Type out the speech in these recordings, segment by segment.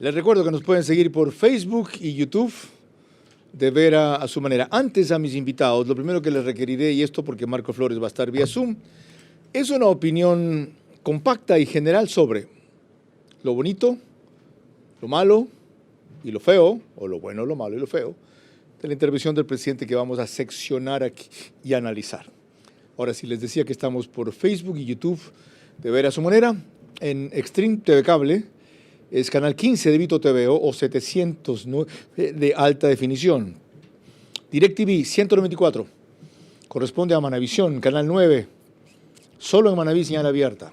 Les recuerdo que nos pueden seguir por Facebook y YouTube, de ver a su manera. Antes, a mis invitados, lo primero que les requeriré, y esto porque Marco Flores va a estar vía Zoom, es una opinión compacta y general sobre lo bonito, lo malo y lo feo, o lo bueno, lo malo y lo feo, de la intervención del presidente que vamos a seccionar aquí y analizar. Ahora sí, les decía que estamos por Facebook y YouTube, de ver a su manera, en Extreme TV Cable, es canal 15 de Vito TVO o 709 de alta definición. DirecTV 194, corresponde a Manavisión, canal 9, solo en Manaví señal abierta.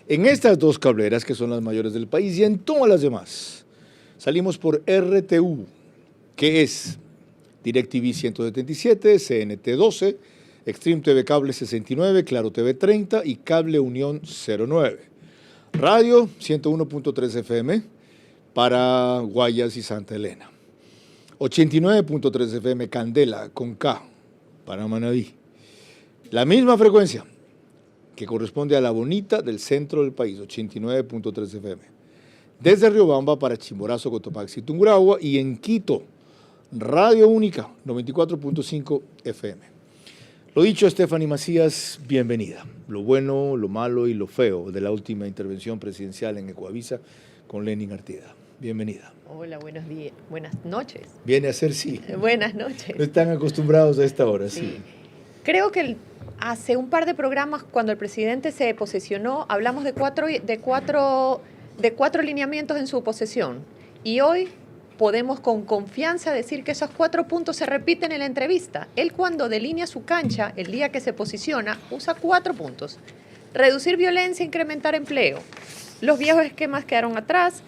En estas dos cableras, que son las mayores del país, y en todas las demás, salimos por RTU, que es DirecTV 177, CNT 12, Extreme TV Cable 69, Claro TV 30 y Cable Unión 09. Radio 101.3 FM para Guayas y Santa Elena. 89.3 FM Candela con K para Manaví. La misma frecuencia que corresponde a La Bonita del centro del país, 89.3 FM. Desde Riobamba para Chimborazo, Cotopaxi, Tungurahua, y en Quito, Radio Única 94.5 FM. Lo dicho, Stephanie Macías, bienvenida. Lo bueno, lo malo y lo feo de la última intervención presidencial en Ecuavisa con Lenin Artieda. Bienvenida. Hola, buenos días, buenas noches. Viene a ser sí. Buenas noches. No están acostumbrados a esta hora, sí. Creo que hace un par de programas, cuando el presidente se posesionó, hablamos de cuatro lineamientos en su posesión. Y hoy podemos con confianza decir que esos 4 puntos se repiten en la entrevista. Él, cuando delinea su cancha, el día que se posiciona, usa 4 puntos. Reducir violencia, incrementar empleo. Los viejos esquemas quedaron atrás.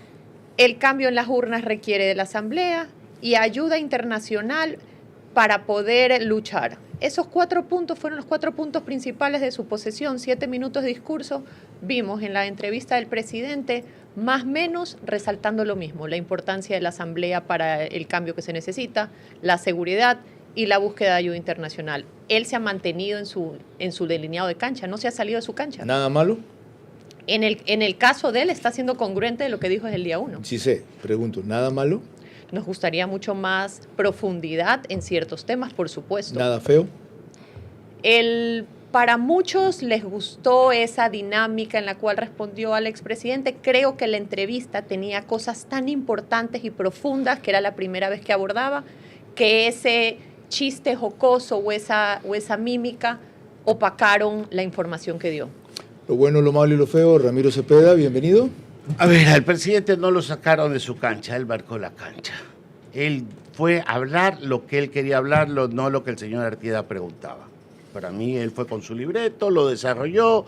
El cambio en las urnas requiere de la Asamblea y ayuda internacional para poder luchar. Esos 4 puntos fueron los 4 puntos principales de su posesión. 7 minutos de discurso. Vimos en la entrevista del presidente, más o menos resaltando lo mismo, la importancia de la Asamblea para el cambio que se necesita, la seguridad y la búsqueda de ayuda internacional. Él se ha mantenido en su delineado de cancha, no se ha salido de su cancha. ¿Nada malo? En el caso de él está siendo congruente de lo que dijo desde el día 1. Sí sé, pregunto, ¿nada malo? Nos gustaría mucho más profundidad en ciertos temas, por supuesto. ¿Nada feo? Para muchos les gustó esa dinámica en la cual respondió al expresidente. Creo que la entrevista tenía cosas tan importantes y profundas, que era la primera vez que abordaba, que ese chiste jocoso o esa mímica opacaron la información que dio. Lo bueno, lo malo y lo feo. Ramiro Cepeda, bienvenido. A ver, al presidente no lo sacaron de su cancha, él marcó la cancha. Él fue a hablar lo que él quería hablar, no lo que el señor Artieda preguntaba. Para mí, él fue con su libreto, lo desarrolló,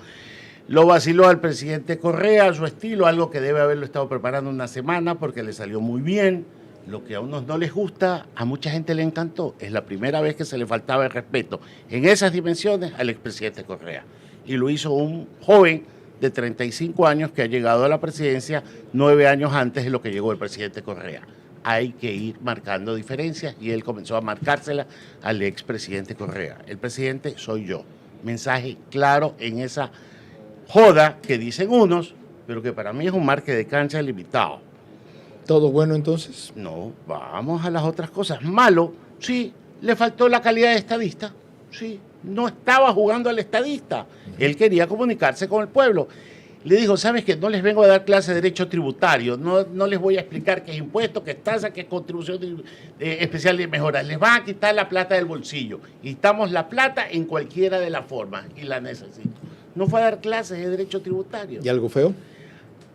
lo vaciló al presidente Correa a su estilo, algo que debe haberlo estado preparando una semana porque le salió muy bien. Lo que a unos no les gusta, a mucha gente le encantó. Es la primera vez que se le faltaba el respeto en esas dimensiones al expresidente Correa. Y lo hizo un joven de 35 años que ha llegado a la presidencia 9 años antes de lo que llegó el presidente Correa. Hay que ir marcando diferencias y él comenzó a marcársela al expresidente Correa. El presidente soy yo. Mensaje claro en esa joda que dicen unos, pero que para mí es un marque de cancha limitado. ¿Todo bueno entonces? No, vamos a las otras cosas. Malo, sí, le faltó la calidad de estadista, sí, no estaba jugando al estadista. Él quería comunicarse con el pueblo. Le dijo, ¿sabes qué? No les vengo a dar clase de derecho tributario, no les voy a explicar qué es impuesto, qué es tasa, qué es contribución especial de mejora. Les van a quitar la plata del bolsillo. Y estamos la plata en cualquiera de las formas y la necesito. No fue a dar clases de derecho tributario. ¿Y algo feo?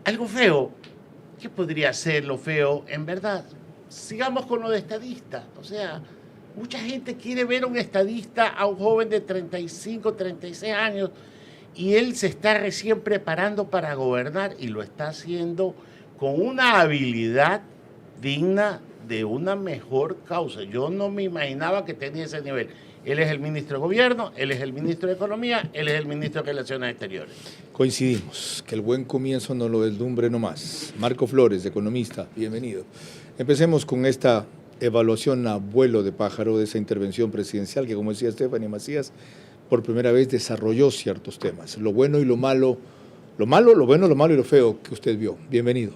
Algo feo. ¿Qué podría ser lo feo? En verdad, sigamos con lo de estadista. O sea, mucha gente quiere ver a un estadista, a un joven de 35, 36 años, y él se está recién preparando para gobernar y lo está haciendo con una habilidad digna de una mejor causa. Yo no me imaginaba que tenía ese nivel. Él es el ministro de Gobierno, él es el ministro de Economía, él es el ministro de Relaciones Exteriores. Coincidimos, que el buen comienzo no lo deslumbre nomás. Marco Flores, economista, bienvenido. Empecemos con esta evaluación a vuelo de pájaro de esa intervención presidencial que, como decía Stephanie Macías, por primera vez desarrolló ciertos temas. Lo bueno y lo malo, lo bueno, lo malo y lo feo que usted vio. Bienvenido.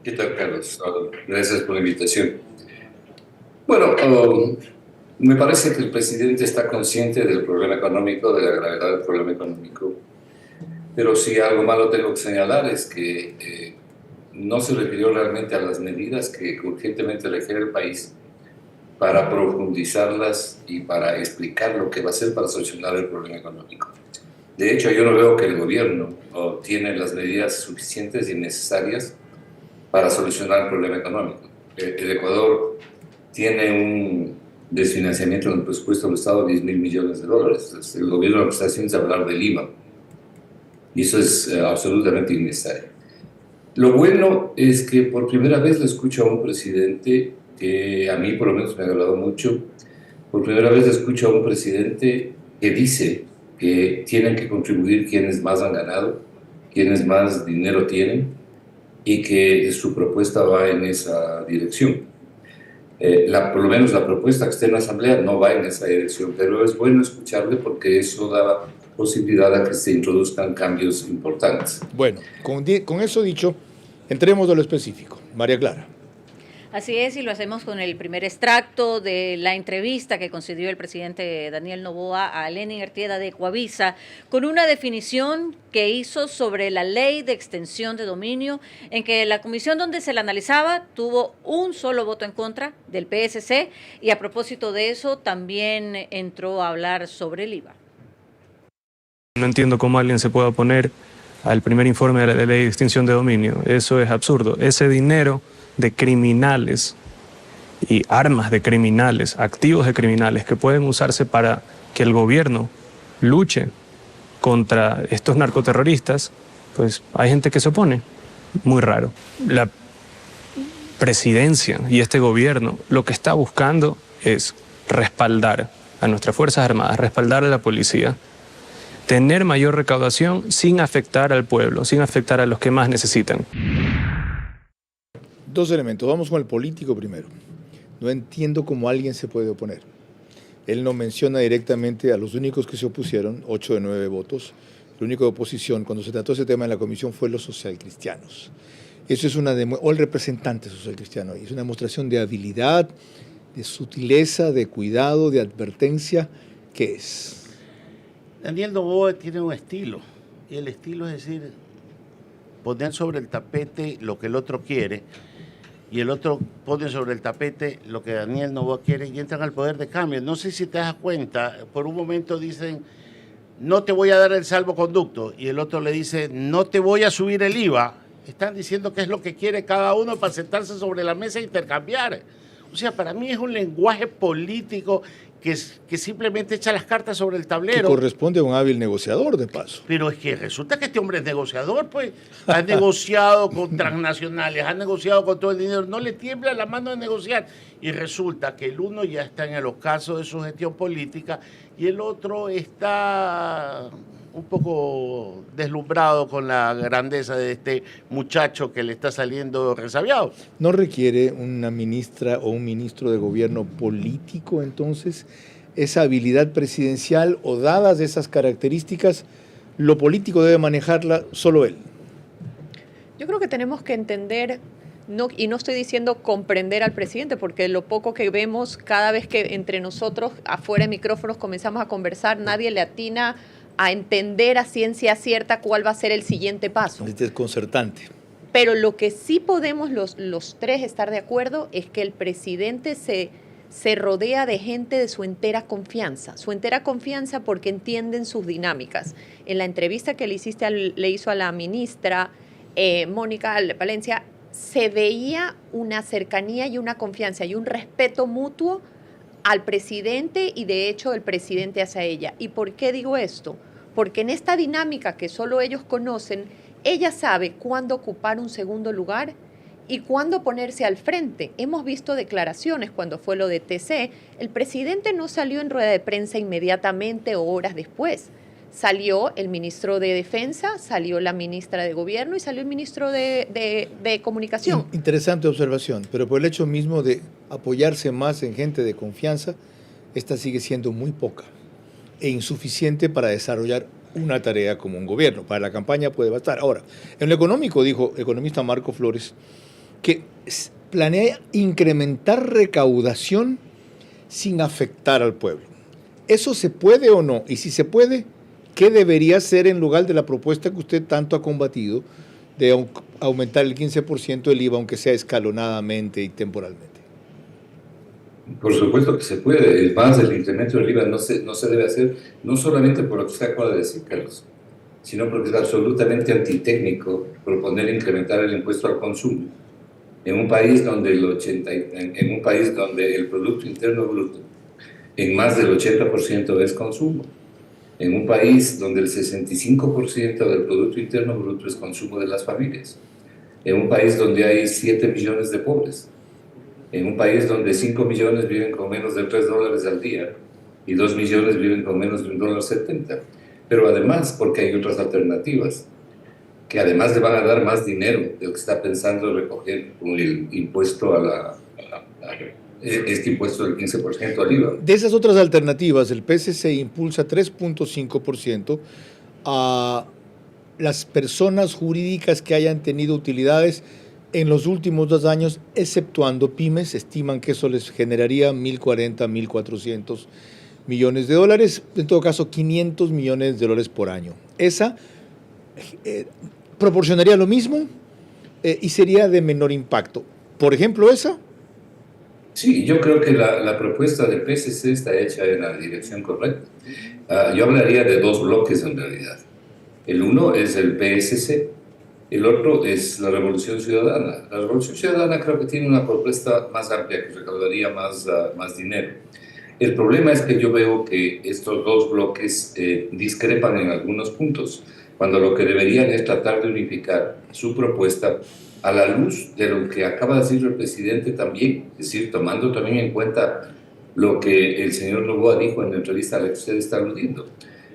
¿Qué tal, Carlos? Gracias por la invitación. Bueno, me parece que el presidente está consciente del problema económico, de la gravedad del problema económico, pero si algo malo tengo que señalar es que no se refirió realmente a las medidas que urgentemente requiere el país para profundizarlas y para explicar lo que va a hacer para solucionar el problema económico. De hecho, yo no veo que el gobierno tiene las medidas suficientes y necesarias para solucionar el problema económico. El Ecuador tiene un desfinanciamiento en el presupuesto del Estado de 10.000 millones de dólares. El gobierno lo que está haciendo es hablar del IVA. Y eso es absolutamente innecesario. Lo bueno es que por primera vez le escucho a un presidente que a mí por lo menos me ha agradado mucho. Por primera vez le escucho a un presidente que dice que tienen que contribuir quienes más han ganado, quienes más dinero tienen, y que su propuesta va en esa dirección. Por lo menos la propuesta que está en la Asamblea no va en esa dirección, pero es bueno escucharle porque eso da posibilidad a que se introduzcan cambios importantes. Bueno, con eso dicho, entremos a lo específico. María Clara. Así es, y lo hacemos con el primer extracto de la entrevista que concedió el presidente Daniel Noboa a Lenin Artieda de Ecuavisa, con una definición que hizo sobre la ley de extensión de dominio, en que la comisión donde se la analizaba tuvo un solo voto en contra del PSC, y a propósito de eso también entró a hablar sobre el IVA. No entiendo cómo alguien se pueda oponer al primer informe de la ley de extinción de dominio. Eso es absurdo. Ese dinero de criminales y armas de criminales, activos de criminales que pueden usarse para que el gobierno luche contra estos narcoterroristas, pues hay gente que se opone. Muy raro. La presidencia y este gobierno lo que está buscando es respaldar a nuestras Fuerzas Armadas, respaldar a la policía, tener mayor recaudación sin afectar al pueblo, sin afectar a los que más necesitan. Dos elementos. Vamos con el político primero. No entiendo cómo alguien se puede oponer. Él no menciona directamente a los únicos que se opusieron, 8 de 9 votos. El único de oposición cuando se trató ese tema en la comisión fue los socialcristianos. Eso es o el representante socialcristiano. Es una demostración de habilidad, de sutileza, de cuidado, de advertencia. ¿Qué es? Daniel Noboa tiene un estilo, y el estilo es decir, poner sobre el tapete lo que el otro quiere, y el otro pone sobre el tapete lo que Daniel Noboa quiere, y entran al poder de cambio. No sé si te das cuenta, por un momento dicen, no te voy a dar el salvoconducto, y el otro le dice, no te voy a subir el IVA. Están diciendo qué es lo que quiere cada uno para sentarse sobre la mesa e intercambiar. O sea, para mí es un lenguaje político que simplemente echa las cartas sobre el tablero. Que corresponde a un hábil negociador, de paso. Pero es que resulta que este hombre es negociador, pues. Ha negociado con transnacionales, ha negociado con todo el dinero. No le tiembla la mano de negociar. Y resulta que el uno ya está en el ocaso de su gestión política y el otro está un poco deslumbrado con la grandeza de este muchacho que le está saliendo resabiado. ¿No requiere una ministra o un ministro de gobierno político, entonces, esa habilidad presidencial, o dadas esas características, lo político debe manejarla solo él? Yo creo que tenemos que entender, y no estoy diciendo comprender al presidente, porque lo poco que vemos cada vez que entre nosotros, afuera de micrófonos, comenzamos a conversar, nadie le atina a entender a ciencia cierta cuál va a ser el siguiente paso. Es desconcertante. Pero lo que sí podemos los tres estar de acuerdo es que el presidente se rodea de gente de su entera confianza porque entienden sus dinámicas. En la entrevista que le hizo a la ministra Mónica Valencia, se veía una cercanía y una confianza y un respeto mutuo al presidente y de hecho el presidente hacia ella. ¿Y por qué digo esto? Porque en esta dinámica que solo ellos conocen, ella sabe cuándo ocupar un segundo lugar y cuándo ponerse al frente. Hemos visto declaraciones cuando fue lo de TC. El presidente no salió en rueda de prensa inmediatamente o horas después. Salió el ministro de Defensa, salió la ministra de Gobierno y salió el ministro de Comunicación. Interesante observación, pero por el hecho mismo de apoyarse más en gente de confianza, esta sigue siendo muy poca e insuficiente para desarrollar una tarea como un gobierno. Para la campaña puede bastar. Ahora, en lo económico, dijo el economista Marco Flores, que planea incrementar recaudación sin afectar al pueblo. ¿Eso se puede o no? Y si se puede, ¿qué debería ser en lugar de la propuesta que usted tanto ha combatido de aumentar el 15% del IVA, aunque sea escalonadamente y temporalmente? Por supuesto que se puede. Más el incremento del IVA no se debe hacer, no solamente por lo que usted acaba de decir, Carlos, sino porque es absolutamente antitécnico proponer incrementar el impuesto al consumo en un país donde el Producto Interno Bruto en más del 80% es consumo, en un país donde el 65% del Producto Interno Bruto es consumo de las familias, en un país donde hay 7 millones de pobres, en un país donde 5 millones viven con menos de $3 al día y 2 millones viven con menos de $1.70. Pero además, porque hay otras alternativas, que además le van a dar más dinero de lo que está pensando recoger con el impuesto este impuesto del 15% al IVA. De esas otras alternativas, el PSC impulsa 3.5% a las personas jurídicas que hayan tenido utilidades en los últimos 2 años, exceptuando pymes. Estiman que eso les generaría 1.040, 1.400 millones de dólares, en todo caso 500 millones de dólares por año. Esa proporcionaría lo mismo y sería de menor impacto. Por ejemplo, esa. Sí, yo creo que la propuesta del PSC está hecha en la dirección correcta. Yo hablaría de 2 bloques en realidad. El uno es el PSC, el otro es la Revolución Ciudadana. La Revolución Ciudadana creo que tiene una propuesta más amplia que recaudaría más dinero. El problema es que yo veo que estos 2 bloques discrepan en algunos puntos, cuando lo que deberían es tratar de unificar su propuesta a la luz de lo que acaba de decir el presidente también, es decir, tomando también en cuenta lo que el señor Noboa dijo en la entrevista a la que usted está aludiendo,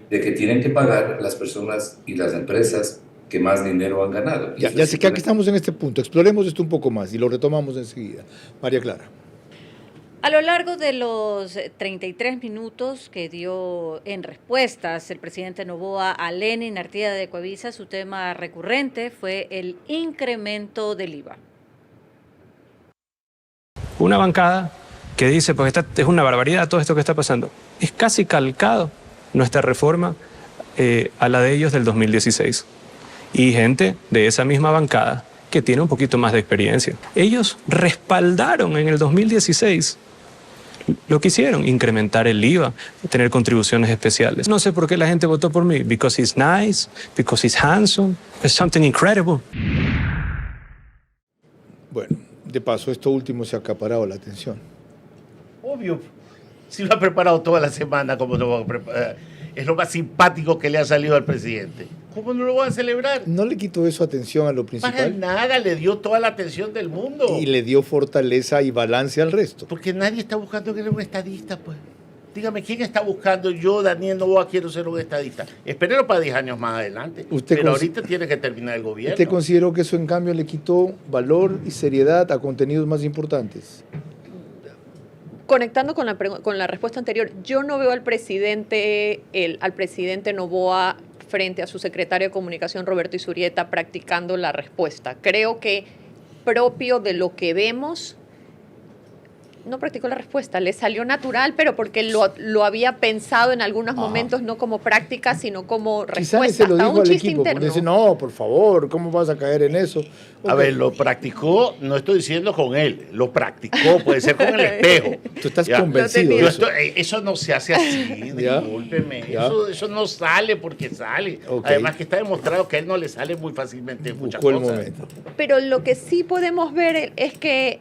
de que tienen que pagar las personas y las empresas que más dinero han ganado. Ya sé que aquí estamos en este punto, exploremos esto un poco más y lo retomamos enseguida. María Clara. A lo largo de los 33 minutos que dio en respuestas el presidente Noboa a Lenin Artieda de Coavisa, su tema recurrente fue el incremento del IVA. Una bancada que dice, pues es una barbaridad todo esto que está pasando. Es casi calcado nuestra reforma a la de ellos del 2016. Y gente de esa misma bancada que tiene un poquito más de experiencia. Ellos respaldaron en el 2016 lo que hicieron, incrementar el IVA, tener contribuciones especiales. No sé por qué la gente votó por mí. Because he's nice, because he's handsome, it's something incredible. Bueno, de paso, esto último se ha acaparado la atención. Obvio. Si lo ha preparado toda la semana, como lo va a preparar. Es lo más simpático que le ha salido al presidente. ¿Cómo no lo van a celebrar? ¿No le quitó eso atención a lo principal? Para nada, le dio toda la atención del mundo. Y le dio fortaleza y balance al resto. Porque nadie está buscando que sea un estadista, pues. Dígame, ¿quién está buscando? Yo, Daniel Noboa, quiero ser un estadista. Espérelo para 10 años más adelante. Pero ahorita tiene que terminar el gobierno. ¿Usted consideró que eso, en cambio, le quitó valor y seriedad a contenidos más importantes? Conectando con la respuesta anterior, yo no veo al presidente Noboa frente a su secretario de Comunicación, Roberto Izurieta, practicando la respuesta. Creo que propio de lo que vemos, no practicó la respuesta, le salió natural, pero porque lo había pensado en algunos momentos, no como práctica, sino como respuesta. Quizás se lo dijo un al chiste equipo, interno. porque dice, no, por favor, ¿cómo vas a caer en eso? A ver, lo practicó, no estoy diciendo con él, lo practicó, puede ser con el espejo. Tú estás Ya. convencido de eso. Eso no se hace así, ¿Ya? discúlpeme. ¿Ya? Eso no sale porque sale. Okay. Además que está demostrado que a él no le sale muy fácilmente muchas Buscó el cosas. momento. Pero lo que sí podemos ver es que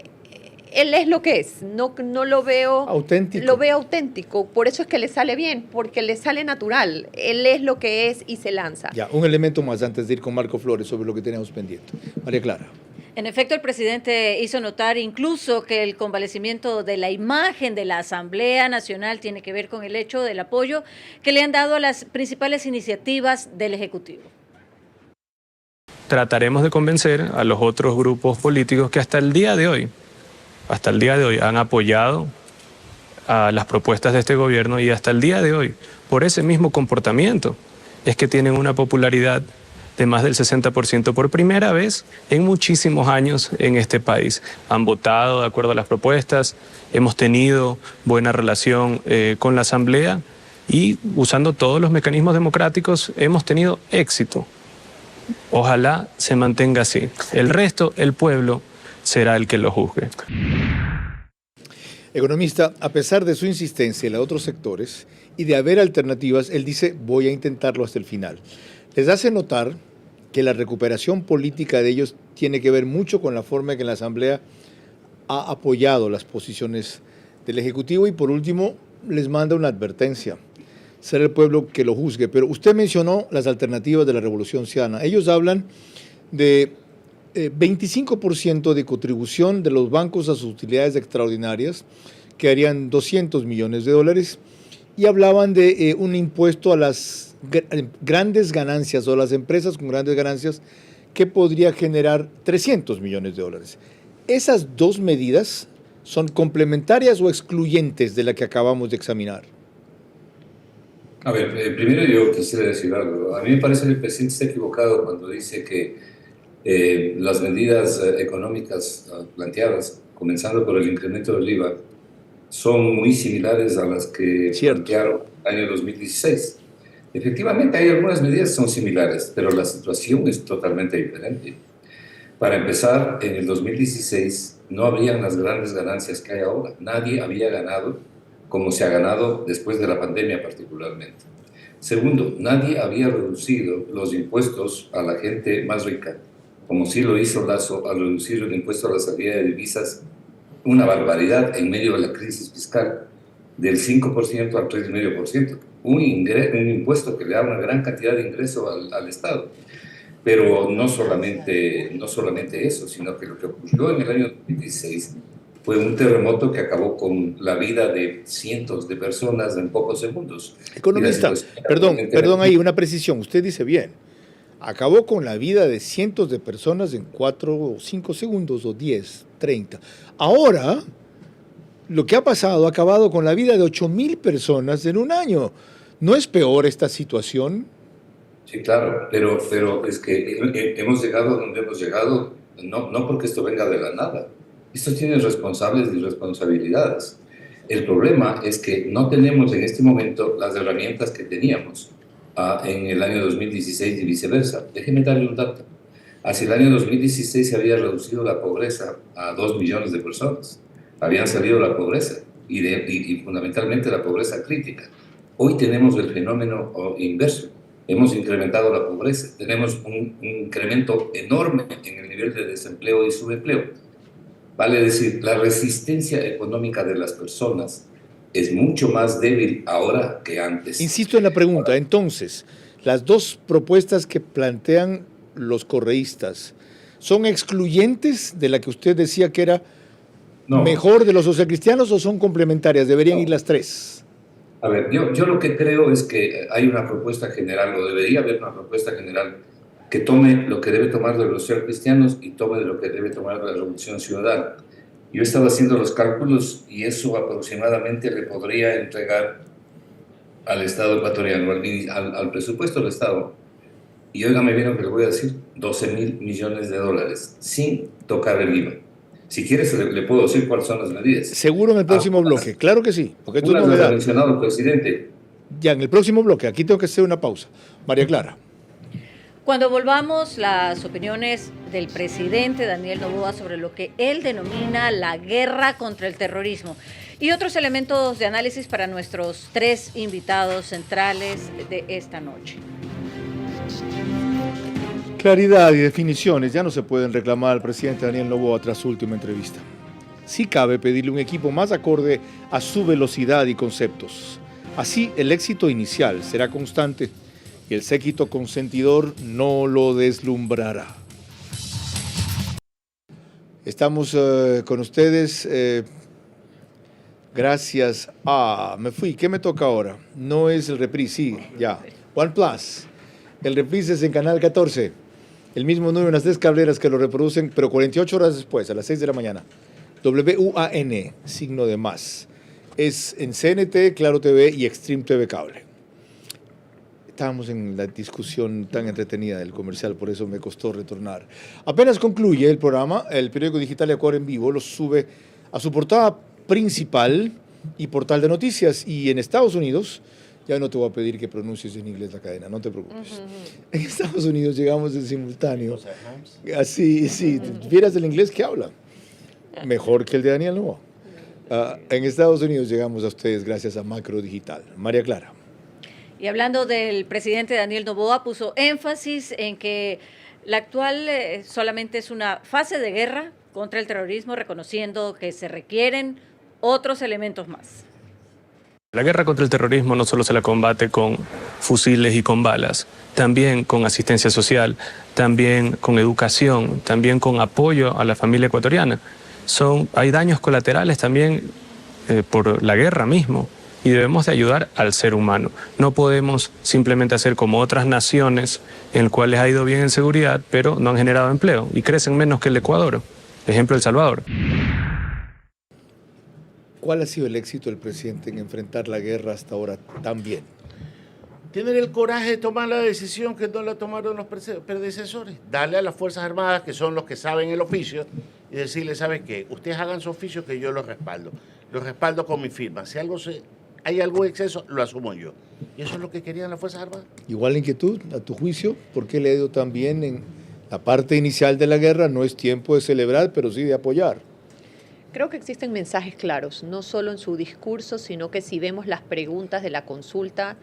él es lo que es, no lo veo Auténtico. Lo veo auténtico, por eso es que le sale bien, porque le sale natural. Él es lo que es y se lanza. Ya, un elemento más antes de ir con Marco Flores sobre lo que tenemos pendiente. María Clara. En efecto, el presidente hizo notar incluso que el convalecimiento de la imagen de la Asamblea Nacional tiene que ver con el hecho del apoyo que le han dado a las principales iniciativas del Ejecutivo. Trataremos de convencer a los otros grupos políticos que hasta el día de hoy han apoyado a las propuestas de este gobierno y hasta el día de hoy, por ese mismo comportamiento, es que tienen una popularidad de más del 60% por primera vez en muchísimos años en este país. Han votado de acuerdo a las propuestas, hemos tenido buena relación con la Asamblea y usando todos los mecanismos democráticos hemos tenido éxito. Ojalá se mantenga así. El resto, el pueblo, será el que lo juzgue. Economista, a pesar de su insistencia en otros sectores y de haber alternativas, él dice, voy a intentarlo hasta el final. Les hace notar que la recuperación política de ellos tiene que ver mucho con la forma en que la Asamblea ha apoyado las posiciones del Ejecutivo y, por último, les manda una advertencia. Será el pueblo que lo juzgue. Pero usted mencionó las alternativas de la Revolución Ciudadana. Ellos hablan de 25% de contribución de los bancos a sus utilidades extraordinarias, que harían $200 millones, y hablaban de un impuesto a las grandes ganancias o a las empresas con grandes ganancias que podría generar $300 millones. ¿Esas dos medidas son complementarias o excluyentes de la que acabamos de examinar? A ver, primero yo quisiera decir algo. A mí me parece que el presidente está equivocado cuando dice que las medidas económicas planteadas, comenzando por el incremento del IVA, son muy similares a las que plantearon en el año 2016. Efectivamente, hay algunas medidas que son similares, pero la situación es totalmente diferente. Para empezar, en el 2016 no habrían las grandes ganancias que hay ahora. Nadie había ganado como se ha ganado después de la pandemia particularmente. Segundo, nadie había reducido los impuestos a la gente más rica, como sí lo hizo Lasso al reducir el impuesto a la salida de divisas, una barbaridad en medio de la crisis fiscal, del 5% al 3,5%, un impuesto que le da una gran cantidad de ingreso al Estado. Pero no solamente eso, sino que lo que ocurrió en el año 2016 fue un terremoto que acabó con la vida de cientos de personas en pocos segundos. Economista, perdón ahí, una precisión. Usted dice bien, acabó con la vida de cientos de personas en 4 o 5 segundos, o 10, 30. Ahora, lo que ha pasado ha acabado con la vida de 8,000 personas en un año. ¿No es peor esta situación? Sí, claro, pero es que hemos llegado donde hemos llegado, no porque esto venga de la nada. Esto tiene responsables y responsabilidades. El problema es que no tenemos en este momento las herramientas que teníamos en el año 2016 y viceversa. Déjeme darle un dato. Hacia el año 2016 se había reducido la pobreza a 2 millones de personas. Habían salido de la pobreza y fundamentalmente la pobreza crítica. Hoy tenemos el fenómeno inverso. Hemos incrementado la pobreza. Tenemos un incremento enorme en el nivel de desempleo y subempleo. Vale decir, la resistencia económica de las personas es mucho más débil ahora que antes. Insisto en la pregunta, entonces, las dos propuestas que plantean los correístas, ¿son excluyentes de la que usted decía que era mejor de los socialcristianos o son complementarias? ¿Deberían ir las tres? A ver, yo lo que creo es que hay una propuesta general, o debería haber una propuesta general, que tome lo que debe tomar de los socialcristianos y tome de lo que debe tomar de la Revolución Ciudadana. Yo he estado haciendo los cálculos y eso aproximadamente le podría entregar al Estado ecuatoriano, al presupuesto del Estado, y óigame bien lo que le voy a decir, $12,000 millones, sin tocar el IVA. Si quieres, le puedo decir cuáles son las medidas. Seguro en el próximo bloque, claro que sí, porque esto es novedad. novedad. Ha mencionado el presidente. Ya, en el próximo bloque, aquí tengo que hacer una pausa. María Clara. Cuando volvamos, las opiniones del presidente Daniel Noboa sobre lo que él denomina la guerra contra el terrorismo y otros elementos de análisis para nuestros 3 invitados centrales de esta noche. Claridad y definiciones ya no se pueden reclamar al presidente Daniel Noboa tras su última entrevista. Sí cabe pedirle un equipo más acorde a su velocidad y conceptos. Así, el éxito inicial será constante y el séquito consentidor no lo deslumbrará. Estamos con ustedes gracias a... Me fui, ¿qué me toca ahora? No es el reprise, sí, ya. OnePlus. El reprise es en Canal 14. El mismo número en las 3 cableras que lo reproducen, pero 48 horas después, a las 6 de la mañana. WUAN, signo de más. Es en CNT, Claro TV y Extreme TV Cable. Estábamos en la discusión tan entretenida del comercial, por eso me costó retornar. Apenas concluye el programa, el periódico digital Ecuador en Vivo lo sube a su portada principal y portal de noticias. Y en Estados Unidos, ya no te voy a pedir que pronuncies en inglés la cadena, no te preocupes. En Estados Unidos llegamos en simultáneo. Así, sí, vieras el inglés que habla. Mejor que el de Daniel Noboa. En Estados Unidos llegamos a ustedes gracias a Macro Digital. María Clara. Y hablando del presidente Daniel Noboa, puso énfasis en que la actual solamente es una fase de guerra contra el terrorismo, reconociendo que se requieren otros elementos más. La guerra contra el terrorismo no solo se la combate con fusiles y con balas, también con asistencia social, también con educación, también con apoyo a la familia ecuatoriana. Hay daños colaterales también por la guerra mismo. Y debemos de ayudar al ser humano. No podemos simplemente hacer como otras naciones en las cuales ha ido bien en seguridad, pero no han generado empleo y crecen menos que el Ecuador. Ejemplo, El Salvador. ¿Cuál ha sido el éxito del presidente en enfrentar la guerra hasta ahora tan bien? Tener el coraje de tomar la decisión que no la tomaron los predecesores. Darle a las Fuerzas Armadas, que son los que saben el oficio, y decirles, ¿saben qué? Ustedes hagan su oficio que yo los respaldo. Los respaldo con mi firma. Si hay algún exceso, lo asumo yo. Y eso es lo que querían las Fuerzas Armadas. Igual inquietud, a tu juicio, ¿por qué le ha ido tan bien en la parte inicial de la guerra? No es tiempo de celebrar, pero sí de apoyar. Creo que existen mensajes claros, no solo en su discurso, sino que si vemos las preguntas de la consulta,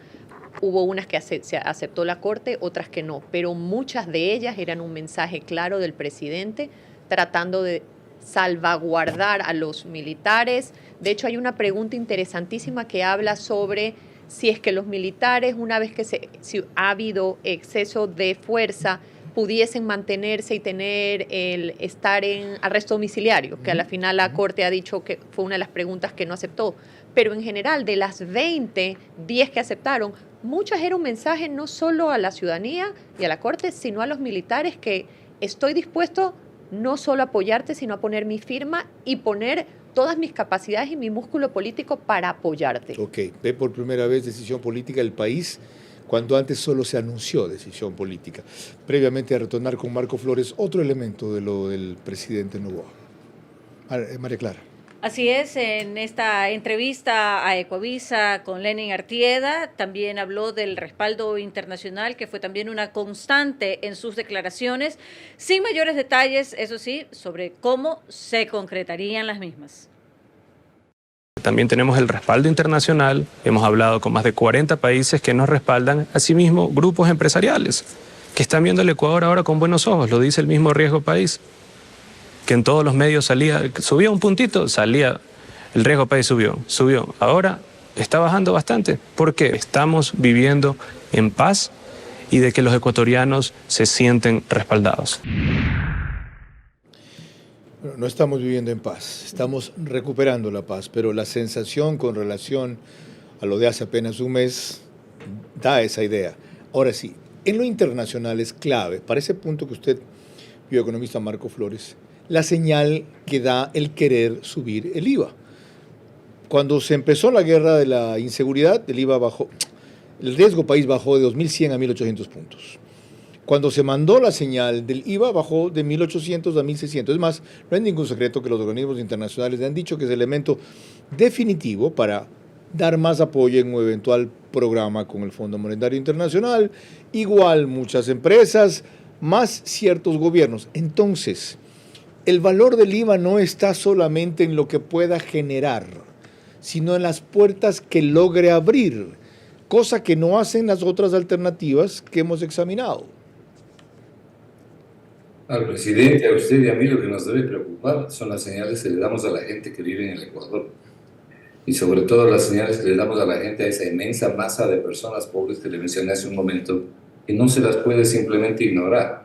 hubo unas que se aceptó la Corte, otras que no, pero muchas de ellas eran un mensaje claro del presidente tratando de salvaguardar a los militares. De hecho, hay una pregunta interesantísima que habla sobre si es que los militares, una vez que si ha habido exceso de fuerza, pudiesen mantenerse y estar en arresto domiciliario, que a la final la Corte ha dicho que fue una de las preguntas que no aceptó. Pero en general, de las 20, 10 que aceptaron, muchas era un mensaje no solo a la ciudadanía y a la Corte, sino a los militares que estoy dispuesto no solo a apoyarte, sino a poner mi firma y poner todas mis capacidades y mi músculo político para apoyarte. Ok, ve por primera vez decisión política del país, cuando antes solo se anunció decisión política. Previamente a retornar con Marco Flores, otro elemento de lo del presidente Noboa. María Clara. Así es, en esta entrevista a Ecuavisa con Lenin Artieda también habló del respaldo internacional, que fue también una constante en sus declaraciones, sin mayores detalles, eso sí, sobre cómo se concretarían las mismas. También tenemos el respaldo internacional, hemos hablado con más de 40 países que nos respaldan, asimismo grupos empresariales que están viendo el Ecuador ahora con buenos ojos, lo dice el mismo Riesgo País, que en todos los medios subía un puntito, salía, el Riesgo País subió. Ahora está bajando bastante, porque estamos viviendo en paz y de que los ecuatorianos se sienten respaldados. No estamos viviendo en paz, estamos recuperando la paz, pero la sensación con relación a lo de hace apenas un mes da esa idea. Ahora sí, en lo internacional es clave, para ese punto que usted, bioeconomista Marco Flores, la señal que da el querer subir el IVA. Cuando se empezó la guerra de la inseguridad, el IVA bajó, el Riesgo País bajó de 2.100 a 1.800 puntos. Cuando se mandó la señal del IVA, bajó de 1.800 a 1.600. Es más, no hay ningún secreto que los organismos internacionales han dicho que es el elemento definitivo para dar más apoyo en un eventual programa con el Fondo Monetario Internacional, igual muchas empresas, más ciertos gobiernos. Entonces, el valor del IVA no está solamente en lo que pueda generar, sino en las puertas que logre abrir, cosa que no hacen las otras alternativas que hemos examinado. Al presidente, a usted y a mí lo que nos debe preocupar son las señales que le damos a la gente que vive en el Ecuador. Y sobre todo las señales que le damos a la gente, a esa inmensa masa de personas pobres que le mencioné hace un momento, que no se las puede simplemente ignorar.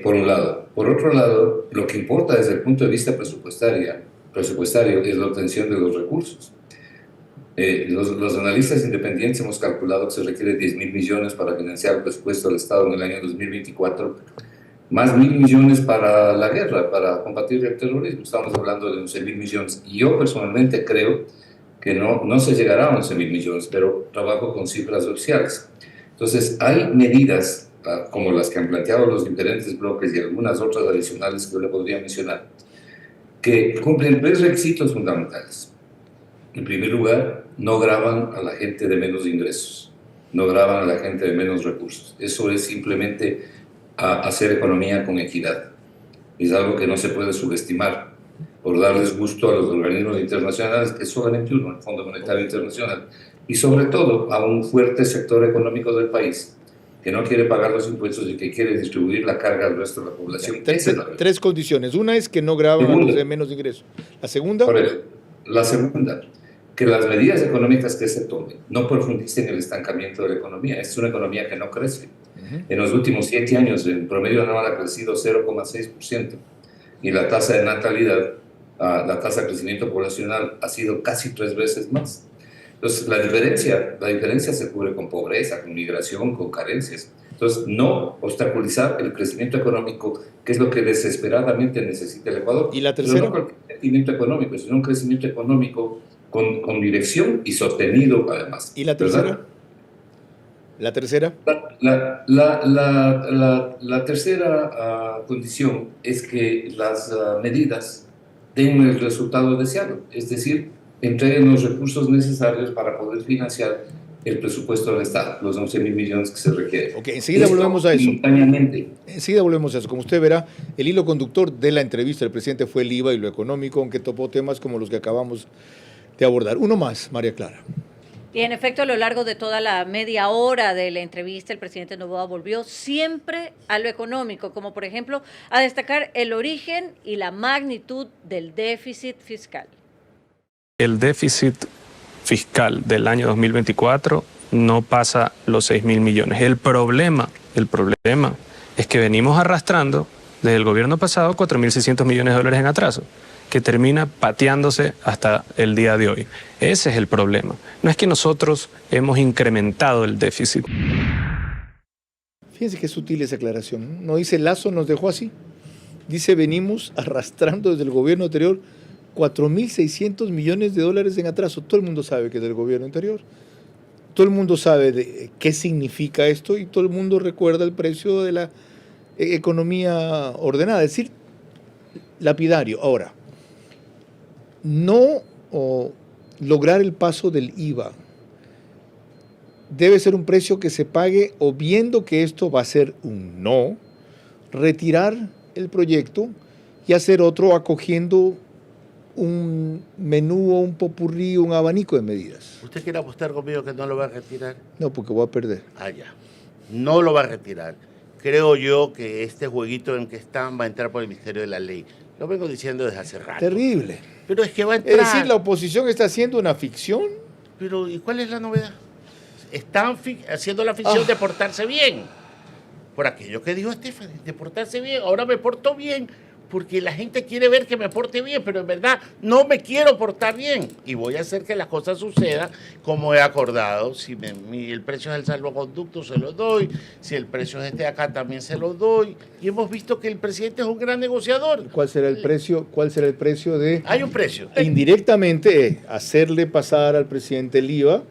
Por un lado. Por otro lado, lo que importa desde el punto de vista presupuestario es la obtención de los recursos. Los analistas independientes hemos calculado que se requiere 10.000 millones para financiar el presupuesto del Estado en el año 2024, más 1.000 millones para la guerra, para combatir el terrorismo. Estamos hablando de 11.000 millones. Y yo personalmente creo que no se llegará a 11.000 millones, pero trabajo con cifras oficiales. Entonces, hay medidas como las que han planteado los diferentes bloques y algunas otras adicionales que yo le podría mencionar, que cumplen 3 requisitos fundamentales. En primer lugar, no gravan a la gente de menos ingresos, no gravan a la gente de menos recursos. Eso es simplemente hacer economía con equidad. Es algo que no se puede subestimar por darles gusto a los organismos internacionales, que es solamente uno, el Fondo Monetario Internacional, y sobre todo a un fuerte sector económico del país que no quiere pagar los impuestos y que quiere distribuir la carga al resto de la población. Tres condiciones. Una es que no graban a los de menos ingresos. La segunda... Por eso, la segunda, que las medidas económicas que se tomen no profundicen el estancamiento de la economía. Es una economía que no crece. En los últimos 7 años, el promedio anual ha crecido 0,6% y la tasa de natalidad, la tasa de crecimiento poblacional ha sido casi 3 veces más. Entonces, la diferencia se cubre con pobreza, con migración, con carencias. Entonces, no obstaculizar el crecimiento económico, que es lo que desesperadamente necesita el Ecuador. ¿Y la tercera? Pero no cualquier crecimiento económico, sino un crecimiento económico con dirección y sostenido, además. ¿Y la tercera? ¿Verdad? ¿La tercera? La tercera condición es que las medidas den el resultado deseado, es decir, entreguen los recursos necesarios para poder financiar el presupuesto del Estado, los 11.000 millones que se requieren. Ok, enseguida volvemos a eso. Simultáneamente. Enseguida volvemos a eso. Como usted verá, el hilo conductor de la entrevista del presidente fue el IVA y lo económico, aunque topó temas como los que acabamos de abordar. Uno más, María Clara. Y en efecto, a lo largo de toda la media hora de la entrevista, el presidente Noboa volvió siempre a lo económico, como por ejemplo a destacar el origen y la magnitud del déficit fiscal. El déficit fiscal del año 2024 no pasa los 6.000 millones. El problema es que venimos arrastrando desde el gobierno pasado 4.600 millones de dólares en atraso, que termina pateándose hasta el día de hoy. Ese es el problema. No es que nosotros hemos incrementado el déficit. Fíjense qué sutil esa aclaración. No dice Lazo nos dejó así. Dice venimos arrastrando desde el gobierno anterior 4.600 millones de dólares en atraso. Todo el mundo sabe que es del gobierno anterior. Todo el mundo sabe de qué significa esto y todo el mundo recuerda el precio de la economía ordenada. Es decir, lapidario. Ahora, no lograr el paso del IVA debe ser un precio que se pague o viendo que esto va a ser un no, retirar el proyecto y hacer otro acogiendo un menú o un popurrí, un abanico de medidas. ¿Usted quiere apostar conmigo que no lo va a retirar? No, porque voy a perder. Ah, ya. No lo va a retirar. Creo yo que este jueguito en que están va a entrar por el Ministerio de la Ley. Lo vengo diciendo desde hace rato. Terrible. Pero es que va a entrar. Es decir, la oposición está haciendo una ficción. Pero, ¿y cuál es la novedad? Están haciendo la ficción de portarse bien. Por aquello que dijo Stephanie, de portarse bien. Ahora me porto bien porque la gente quiere ver que me porte bien, pero en verdad no me quiero portar bien. Y voy a hacer que las cosas sucedan como he acordado. Si el precio es el salvoconducto, se lo doy. Si el precio es este acá, también se lo doy. Y hemos visto que el presidente es un gran negociador. ¿Cuál será el precio? ¿Cuál será el precio de...? Hay un precio. Indirectamente, hacerle pasar al presidente el IVA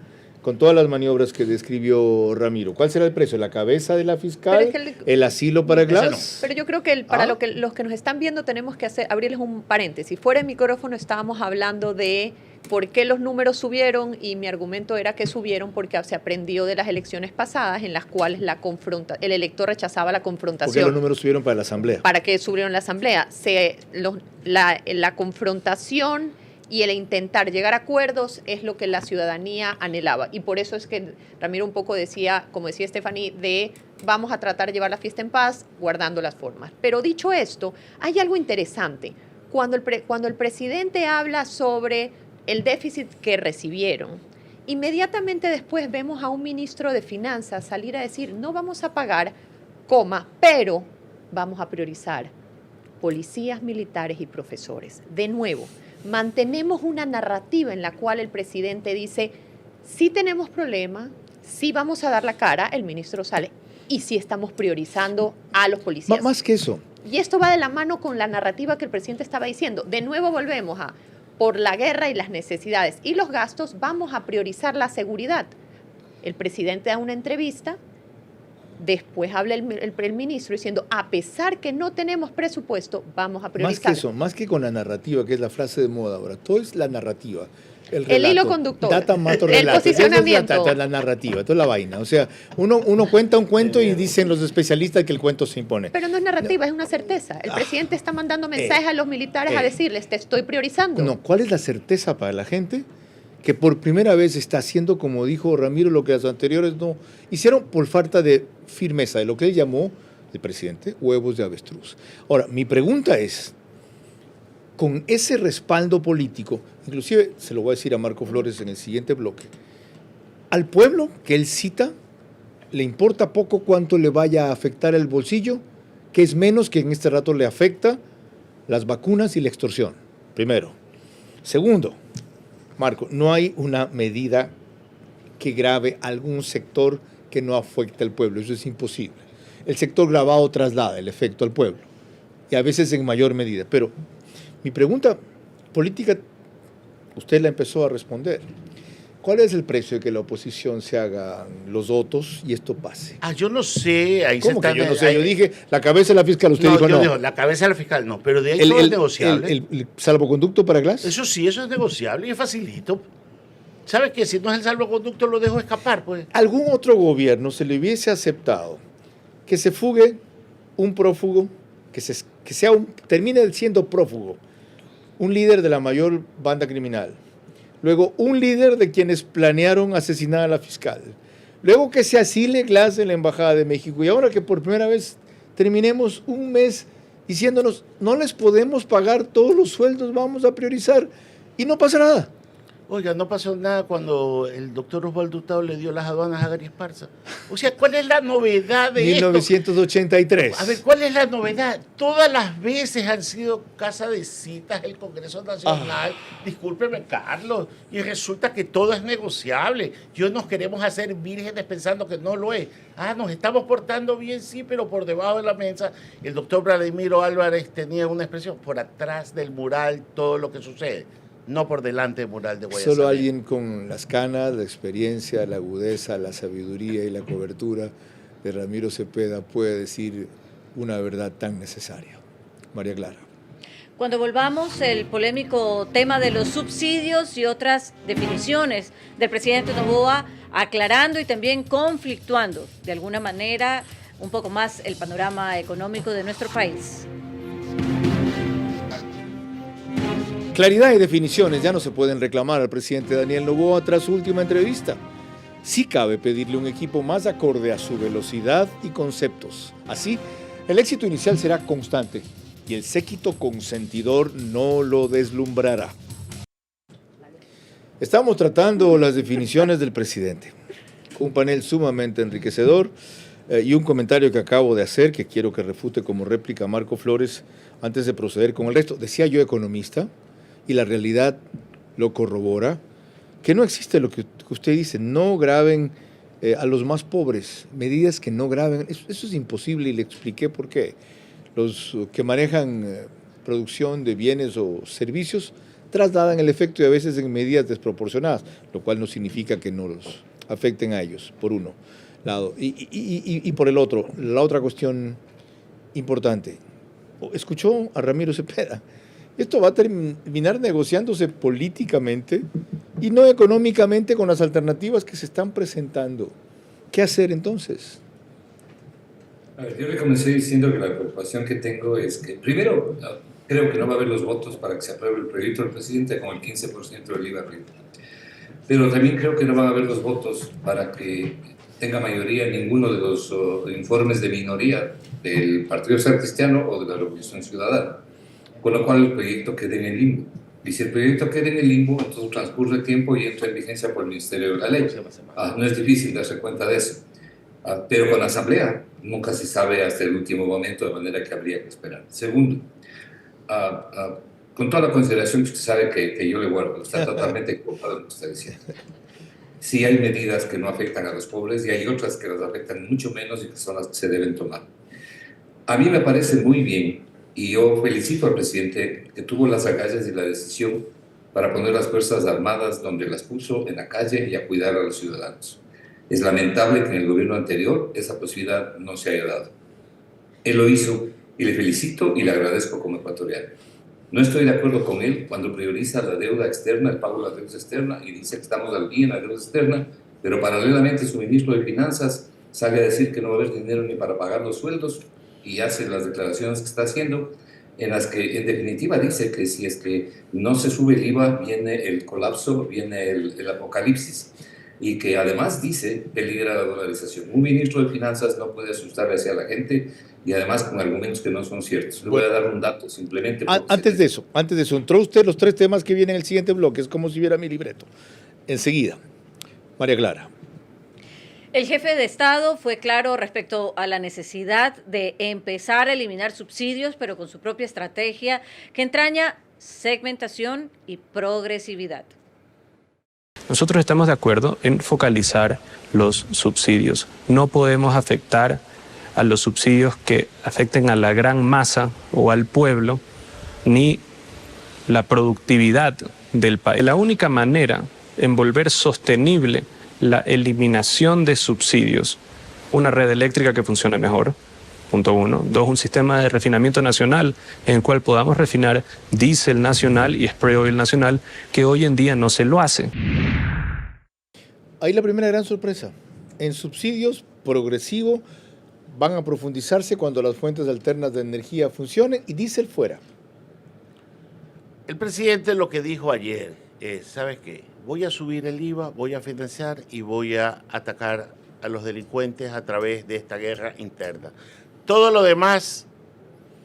con todas las maniobras que describió Ramiro. ¿Cuál será el precio? ¿La cabeza de la fiscal? Es que ¿El asilo para Glass? No. Pero yo creo que para los que nos están viendo tenemos que abrirles un paréntesis. Fuera del micrófono estábamos hablando de por qué los números subieron y mi argumento era que subieron porque se aprendió de las elecciones pasadas en las cuales el elector rechazaba la confrontación. ¿Por qué los números subieron para la asamblea? ¿Para qué subieron la asamblea? La confrontación y el intentar llegar a acuerdos es lo que la ciudadanía anhelaba. Y por eso es que Ramiro un poco decía, como decía Stephanie, vamos a tratar de llevar la fiesta en paz, guardando las formas. Pero dicho esto, hay algo interesante. Cuando el presidente habla sobre el déficit que recibieron, inmediatamente después vemos a un ministro de Finanzas salir a decir, no vamos a pagar, pero vamos a priorizar policías, militares y profesores. De nuevo, mantenemos una narrativa en la cual el presidente dice, sí tenemos problema, sí vamos a dar la cara, el ministro sale, y sí estamos priorizando a los policías. Más que eso. Y esto va de la mano con la narrativa que el presidente estaba diciendo. De nuevo volvemos a por la guerra y las necesidades y los gastos, vamos a priorizar la seguridad. El presidente da una entrevista, después habla el ministro diciendo, a pesar que no tenemos presupuesto, vamos a priorizar. Más que eso, más que con la narrativa, que es la frase de moda ahora, todo es la narrativa. El hilo conductor, data, mato, el relato. posicionamiento. La narrativa, toda la vaina. O sea, uno cuenta un cuento y dicen los especialistas que el cuento se impone. Pero no es narrativa, es una certeza. El presidente está mandando mensajes a los militares a decirles, te estoy priorizando. No, ¿cuál es la certeza para la gente? Que por primera vez está haciendo, como dijo Ramiro, lo que las anteriores no hicieron por falta de firmeza, de lo que él llamó, el presidente, huevos de avestruz. Ahora, mi pregunta es, con ese respaldo político, inclusive se lo voy a decir a Marco Flores en el siguiente bloque, al pueblo que él cita, le importa poco cuánto le vaya a afectar el bolsillo, que es menos que en este rato le afecta las vacunas y la extorsión, primero. Segundo, Marco, no hay una medida que grave algún sector que no afecte al pueblo, eso es imposible. El sector gravado traslada el efecto al pueblo, y a veces en mayor medida, pero mi pregunta política, usted la empezó a responder. ¿Cuál es el precio de que la oposición se haga los votos y esto pase? Yo no sé. Ahí ¿Cómo se que yo no sé? ahí, yo dije, la cabeza de la fiscal, usted dijo no. Digo, la cabeza de la fiscal no, pero de ahí todo es negociable. ¿El salvoconducto para Glass? Eso sí, eso es negociable y es facilito. ¿Sabes qué? Si no es el salvoconducto, lo dejo escapar, pues. ¿Algún otro gobierno se le hubiese aceptado que se fugue un prófugo, termine siendo prófugo, un líder de la mayor banda criminal? Luego, un líder de quienes planearon asesinar a la fiscal. Luego que se asile Glass en la Embajada de México. Y ahora que por primera vez terminemos un mes diciéndonos, no les podemos pagar todos los sueldos, vamos a priorizar. Y no pasa nada. Oiga, no pasó nada cuando el doctor Osvaldo Hurtado le dio las aduanas a Gary Esparza. O sea, ¿cuál es la novedad de 1983. esto? A ver, ¿cuál es la novedad? Todas las veces han sido casa de citas el Congreso Nacional. Discúlpeme, Carlos. Y resulta que todo es negociable. Yo nos queremos hacer vírgenes pensando que no lo es. Nos estamos portando bien, sí, pero por debajo de la mesa. El doctor Vladimiro Álvarez tenía una expresión, por atrás del mural todo lo que sucede. No por delante del mural de Guayasamín. Solo alguien con las canas, la experiencia, la agudeza, la sabiduría y la cobertura de Ramiro Cepeda puede decir una verdad tan necesaria. María Clara. Cuando volvamos, el polémico tema de los subsidios y otras definiciones del presidente Noboa, aclarando y también conflictuando de alguna manera un poco más el panorama económico de nuestro país. Claridad y definiciones ya no se pueden reclamar al presidente Daniel Noboa tras su última entrevista. Sí cabe pedirle un equipo más acorde a su velocidad y conceptos. Así, el éxito inicial será constante y el séquito consentidor no lo deslumbrará. Estamos tratando las definiciones del presidente. Un panel sumamente enriquecedor y un comentario que acabo de hacer que quiero que refute como réplica Marco Flores antes de proceder con el resto. Decía yo economista, y la realidad lo corrobora, que no existe lo que usted dice, no graben a los más pobres, medidas que no graben, eso es imposible y le expliqué por qué. Los que manejan producción de bienes o servicios trasladan el efecto y a veces en medidas desproporcionadas, lo cual no significa que no los afecten a ellos, por uno lado. Y por el otro, la otra cuestión importante, escuchó a Ramiro Cepeda. Esto va a terminar negociándose políticamente y no económicamente con las alternativas que se están presentando. ¿Qué hacer entonces? A ver, yo le comencé diciendo que la preocupación que tengo es que, primero, creo que no va a haber los votos para que se apruebe el proyecto del presidente con el 15% del IVA arriba. Pero también creo que no van a haber los votos para que tenga mayoría en ninguno de los informes de minoría del Partido Social Cristiano o de la Revolución Ciudadana. Con lo cual el proyecto queda en el limbo. Y si el proyecto queda en el limbo, entonces transcurre el tiempo y entra en vigencia por el Ministerio de la Ley. No es difícil darse cuenta de eso. Pero con la Asamblea nunca se sabe hasta el último momento, de manera que habría que esperar. Segundo, con toda la consideración que usted sabe que yo le guardo, está totalmente equivocado en lo que está diciendo. Sí hay medidas que no afectan a los pobres y hay otras que las afectan mucho menos y que son las que se deben tomar. A mí me parece muy bien. Y yo felicito al presidente que tuvo las agallas y la decisión para poner las Fuerzas Armadas donde las puso, en la calle, y a cuidar a los ciudadanos. Es lamentable que en el gobierno anterior esa posibilidad no se haya dado. Él lo hizo y le felicito y le agradezco como ecuatoriano. No estoy de acuerdo con él cuando prioriza la deuda externa, el pago de la deuda externa, y dice que estamos al día en la deuda externa, pero paralelamente su ministro de Finanzas sale a decir que no va a haber dinero ni para pagar los sueldos y hace las declaraciones que está haciendo, en las que en definitiva dice que si es que no se sube el IVA viene el colapso, viene el apocalipsis, y que además dice peligra la dolarización. Un ministro de Finanzas no puede asustarle hacia la gente y además con argumentos que no son ciertos. Le voy a dar un dato simplemente. Antes de eso, entró usted los 3 temas que vienen en el siguiente bloque, es como si viera mi libreto. Enseguida, María Clara. El jefe de Estado fue claro respecto a la necesidad de empezar a eliminar subsidios, pero con su propia estrategia que entraña segmentación y progresividad. Nosotros estamos de acuerdo en focalizar los subsidios. No podemos afectar a los subsidios que afecten a la gran masa o al pueblo, ni la productividad del país. La única manera en volver sostenible la eliminación de subsidios, una red eléctrica que funcione mejor, punto 1. 2, un sistema de refinamiento nacional en el cual podamos refinar diésel nacional y spray oil nacional, que hoy en día no se lo hace. Ahí la primera gran sorpresa. En subsidios progresivo van a profundizarse cuando las fuentes alternas de energía funcionen y diésel fuera. El presidente lo que dijo ayer es, ¿sabes qué? Voy a subir el IVA, voy a financiar y voy a atacar a los delincuentes a través de esta guerra interna. Todo lo demás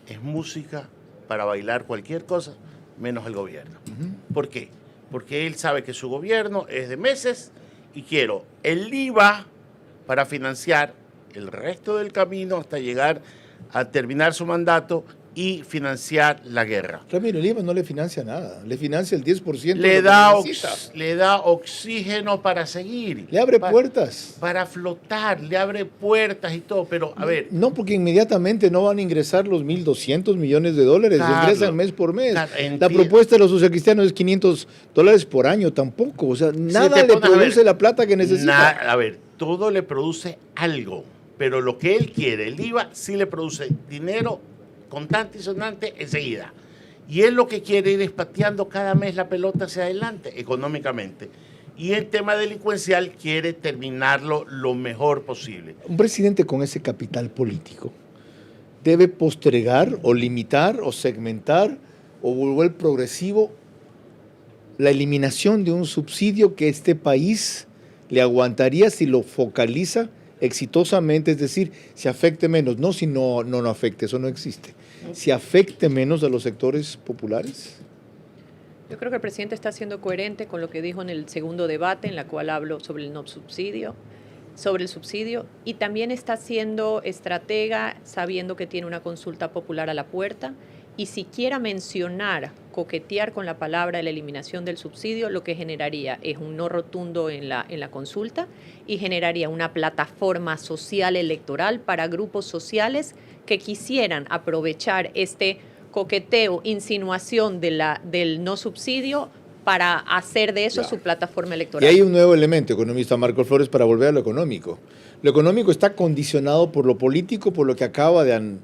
es música para bailar cualquier cosa, menos el gobierno. ¿Por qué? Porque él sabe que su gobierno es de meses y quiero el IVA para financiar el resto del camino hasta llegar a terminar su mandato y financiar la guerra. Ramiro, el IVA no le financia nada, le financia el 10%. Le da oxígeno para seguir. Le abre puertas. Para flotar, le abre puertas y todo, pero a ver. No, porque inmediatamente no van a ingresar los 1.200 millones de dólares, ingresan mes por mes. La propuesta de los socialcristianos es $500 por año, tampoco. O sea, nada le produce la plata que necesita. A ver, todo le produce algo, pero lo que él quiere, el IVA, sí le produce dinero contante y sonante enseguida. Y él lo que quiere ir es pateando cada mes la pelota hacia adelante económicamente. Y el tema delincuencial quiere terminarlo lo mejor posible. Un presidente con ese capital político debe postergar o limitar o segmentar o volver progresivo la eliminación de un subsidio que este país le aguantaría si lo focaliza exitosamente, es decir, si afecte menos, no si no afecte, eso no existe, si afecte menos a los sectores populares. Yo creo que el presidente está siendo coherente con lo que dijo en el segundo debate, en la cual habló sobre el subsidio, y también está siendo estratega sabiendo que tiene una consulta popular a la puerta, y siquiera mencionar, coquetear con la palabra de la eliminación del subsidio, lo que generaría es un no rotundo en la consulta y generaría una plataforma social electoral para grupos sociales que quisieran aprovechar este coqueteo, insinuación del no subsidio para hacer de eso su plataforma electoral. Y hay un nuevo elemento, economista Marco Flores, para volver a lo económico. Lo económico está condicionado por lo político, por lo que acaba de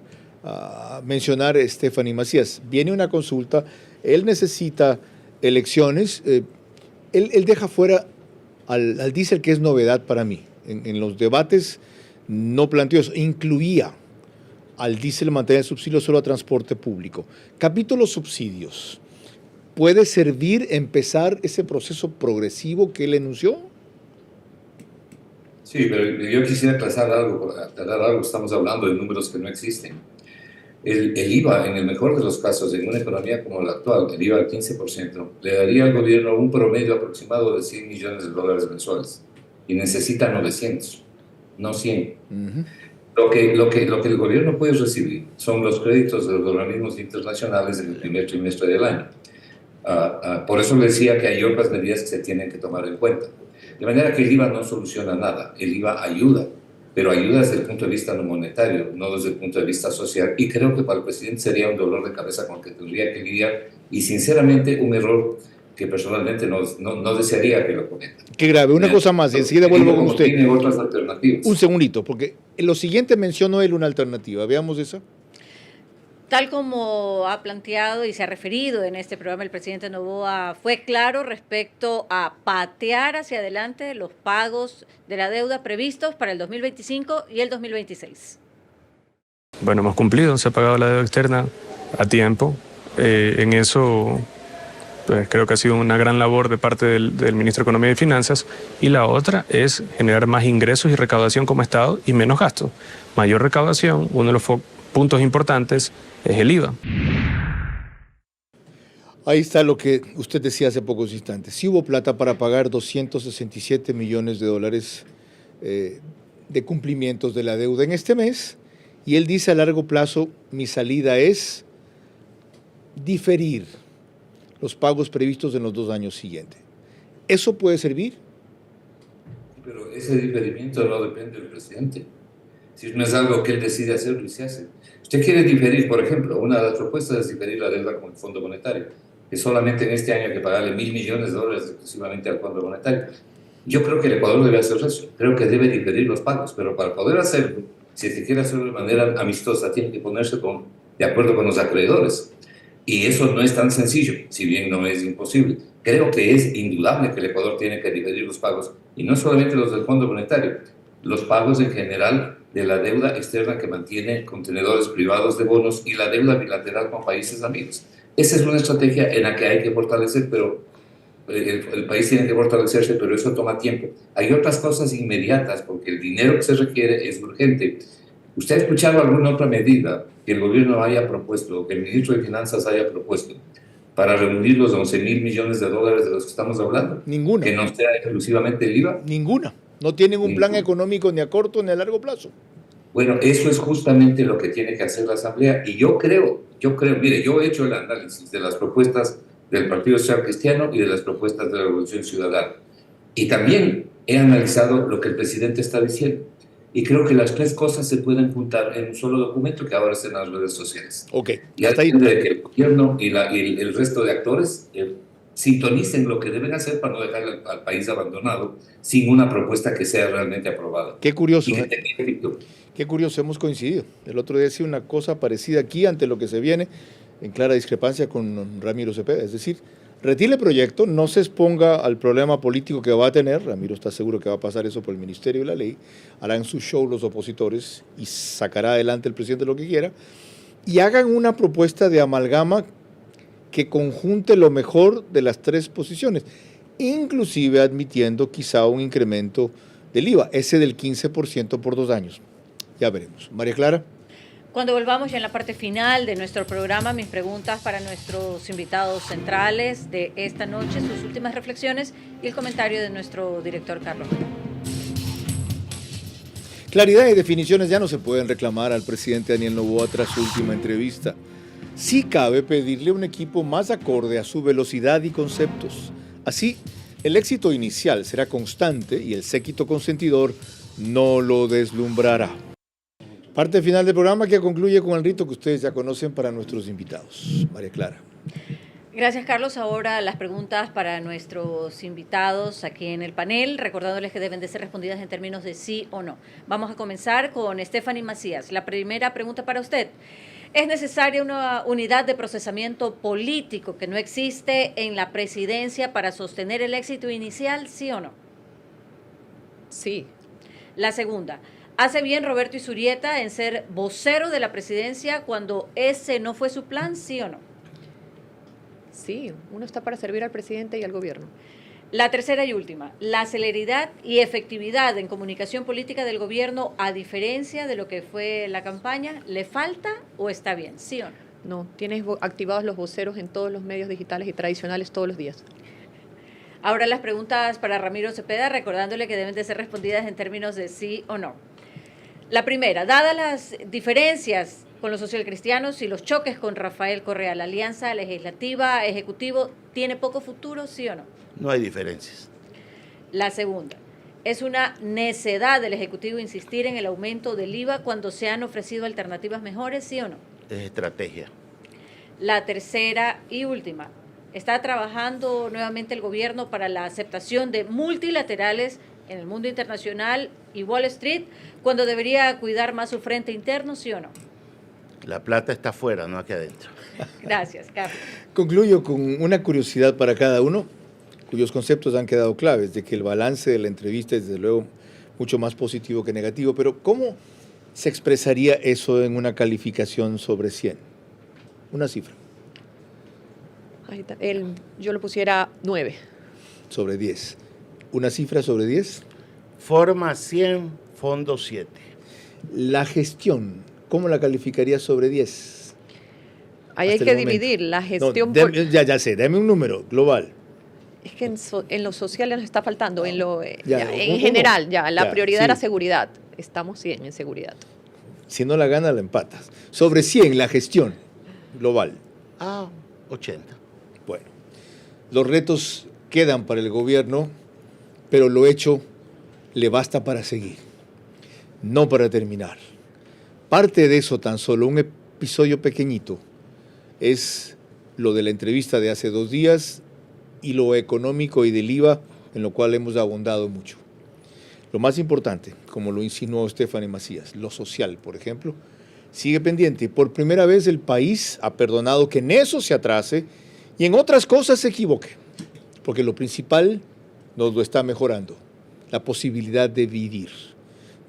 mencionar Stephanie Macías. Viene una consulta, él necesita elecciones, él deja fuera al diésel, que es novedad para mí. En los debates no planteó eso, incluía al diésel mantener el subsidio solo a transporte público. Capítulo subsidios. ¿Puede servir empezar ese proceso progresivo que él enunció? Sí, pero yo quisiera aclarar algo. Estamos hablando de números que no existen. El IVA, en el mejor de los casos, en una economía como la actual, el IVA al 15%, le daría al gobierno un promedio aproximado de $100 millones mensuales. Y necesita 900, no 100. Lo que el gobierno puede recibir son los créditos de los organismos internacionales en el primer trimestre del año. Por eso le decía que hay otras medidas que se tienen que tomar en cuenta. De manera que el IVA no soluciona nada, el IVA ayuda, pero ayuda desde el punto de vista no monetario, no desde el punto de vista social. Y creo que para el presidente sería un dolor de cabeza con el que tendría que lidiar y sinceramente un error que personalmente no desearía que lo cometa. Qué grave. Una cosa más, y enseguida vuelvo con usted. Tiene otras alternativas. Un segundito, porque en lo siguiente mencionó él una alternativa. Veamos esa. Tal como ha planteado y se ha referido en este programa el presidente Noboa, fue claro respecto a patear hacia adelante los pagos de la deuda previstos para el 2025 y el 2026. Bueno, hemos cumplido, se ha pagado la deuda externa a tiempo. En eso pues, creo que ha sido una gran labor de parte del ministro de Economía y Finanzas. Y la otra es generar más ingresos y recaudación como Estado y menos gastos. Mayor recaudación, uno de los puntos importantes es el IVA. Ahí está lo que usted decía hace pocos instantes. Sí hubo plata para pagar 267 millones de dólares de cumplimientos de la deuda en este mes, y él dice a largo plazo, mi salida es diferir los pagos previstos en los 2 años siguientes. ¿Eso puede servir? Pero ese diferimiento no depende del presidente. Si no es algo que él decide hacerlo y se hace. Usted quiere diferir, por ejemplo, una de las propuestas es diferir la deuda con el Fondo Monetario, que solamente en este año hay que pagarle $1.000 millones exclusivamente al Fondo Monetario. Yo creo que el Ecuador debe hacer eso. Creo que debe diferir los pagos, pero para poder hacerlo, si se quiere hacerlo de manera amistosa, tiene que ponerse de acuerdo con los acreedores. Y eso no es tan sencillo, si bien no es imposible. Creo que es indudable que el Ecuador tiene que diferir los pagos, y no solamente los del Fondo Monetario, los pagos en general de la deuda externa que mantiene contenedores privados de bonos y la deuda bilateral con países amigos. Esa es una estrategia en la que hay que fortalecer, pero el país tiene que fortalecerse, pero eso toma tiempo. Hay otras cosas inmediatas, porque el dinero que se requiere es urgente. ¿Usted ha escuchado alguna otra medida que el gobierno haya propuesto, o que el ministro de Finanzas haya propuesto, para reunir los 11.000 millones de dólares de los que estamos hablando? Ninguna. Que no sea exclusivamente el IVA. Ninguna. No tienen un plan económico ni a corto ni a largo plazo. Bueno, eso es justamente lo que tiene que hacer la Asamblea. Y yo creo, mire, yo he hecho el análisis de las propuestas del Partido Social Cristiano y de las propuestas de la Revolución Ciudadana. Y también he analizado lo que el presidente está diciendo. Y creo que las tres cosas se pueden juntar en un solo documento que ahora está en las redes sociales. Ok. Y hasta ahí de que el gobierno y el resto de actores sintonicen lo que deben hacer para no dejar al país abandonado sin una propuesta que sea realmente aprobada. Qué curioso. Y que tenga éxito. Qué curioso, hemos coincidido. El otro día decía una cosa parecida aquí ante lo que se viene, en clara discrepancia con Ramiro Cepeda. Es decir, retire el proyecto, no se exponga al problema político que va a tener. Ramiro está seguro que va a pasar eso por el Ministerio de la Ley. Harán su show los opositores y sacará adelante el presidente lo que quiera. Y hagan una propuesta de amalgama que conjunte lo mejor de las tres posiciones, inclusive admitiendo quizá un incremento del IVA, ese del 15% por 2 años. Ya veremos. María Clara. Cuando volvamos ya en la parte final de nuestro programa, mis preguntas para nuestros invitados centrales de esta noche, sus últimas reflexiones y el comentario de nuestro director Carlos. Claridad y definiciones ya no se pueden reclamar al presidente Daniel Noboa tras su última entrevista. Sí cabe pedirle un equipo más acorde a su velocidad y conceptos. Así, el éxito inicial será constante y el séquito consentidor no lo deslumbrará. Parte final del programa que concluye con el rito que ustedes ya conocen para nuestros invitados. María Clara. Gracias, Carlos. Ahora las preguntas para nuestros invitados aquí en el panel, recordándoles que deben de ser respondidas en términos de sí o no. Vamos a comenzar con Stephanie Macías. La primera pregunta para usted. ¿Es necesaria una unidad de procesamiento político que no existe en la presidencia para sostener el éxito inicial, sí o no? Sí. La segunda. ¿Hace bien Roberto Izurieta en ser vocero de la presidencia cuando ese no fue su plan, sí o no? Sí, uno está para servir al presidente y al gobierno. La tercera y última, la celeridad y efectividad en comunicación política del gobierno, a diferencia de lo que fue la campaña, ¿le falta o está bien? ¿Sí o no? No, tienes activados los voceros en todos los medios digitales y tradicionales todos los días. Ahora las preguntas para Ramiro Cepeda, recordándole que deben de ser respondidas en términos de sí o no. La primera, dadas las diferencias con los socialcristianos y los choques con Rafael Correa, ¿la alianza legislativa, ejecutivo, tiene poco futuro, sí o no? No hay diferencias. La segunda, ¿es una necedad del Ejecutivo insistir en el aumento del IVA cuando se han ofrecido alternativas mejores, sí o no? Es estrategia. La tercera y última, ¿Está trabajando nuevamente el gobierno para la aceptación de multilaterales en el mundo internacional y Wall Street, cuando debería cuidar más su frente interno, sí o no? La plata está afuera, no aquí adentro. Gracias, Carlos. Concluyo con una curiosidad para cada uno, cuyos conceptos han quedado claves, de que el balance de la entrevista es desde luego mucho más positivo que negativo, pero ¿cómo se expresaría eso en una calificación sobre 100? Una cifra. Ahí está. Yo lo pusiera 9. Sobre 10. ¿Una cifra sobre 10? Forma 100, fondo 7. La gestión, ¿cómo la calificaría sobre 10? Ahí hay Hasta que el momento. dividir la No, gestión. ya sé, dame un número global. Es que en lo social nos está faltando, en ¿Cómo? general, la prioridad sí. era seguridad. Estamos 100 en seguridad. Si no la gana, la empatas. Sobre 100, la gestión global. 80. Bueno, los retos quedan para el gobierno, pero lo hecho le basta para seguir, no para terminar. Parte de eso, tan solo un episodio pequeñito, es lo de la entrevista de hace 2 días y lo económico y del IVA, en lo cual hemos abundado mucho. Lo más importante, como lo insinuó Stephanie Macías, lo social, por ejemplo, sigue pendiente. Por primera vez el país ha perdonado que en eso se atrase y en otras cosas se equivoque, porque lo principal nos lo está mejorando, la posibilidad de vivir,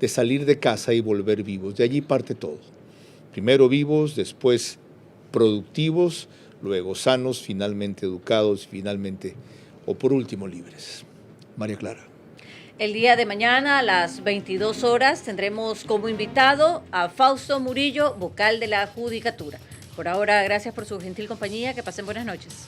de salir de casa y volver vivos. De allí parte todo. Primero vivos, después productivos, luego sanos, finalmente educados, finalmente, o por último, libres. María Clara. El día de mañana a las 22 horas tendremos como invitado a Fausto Murillo, vocal de la Judicatura. Por ahora, gracias por su gentil compañía. Que pasen buenas noches.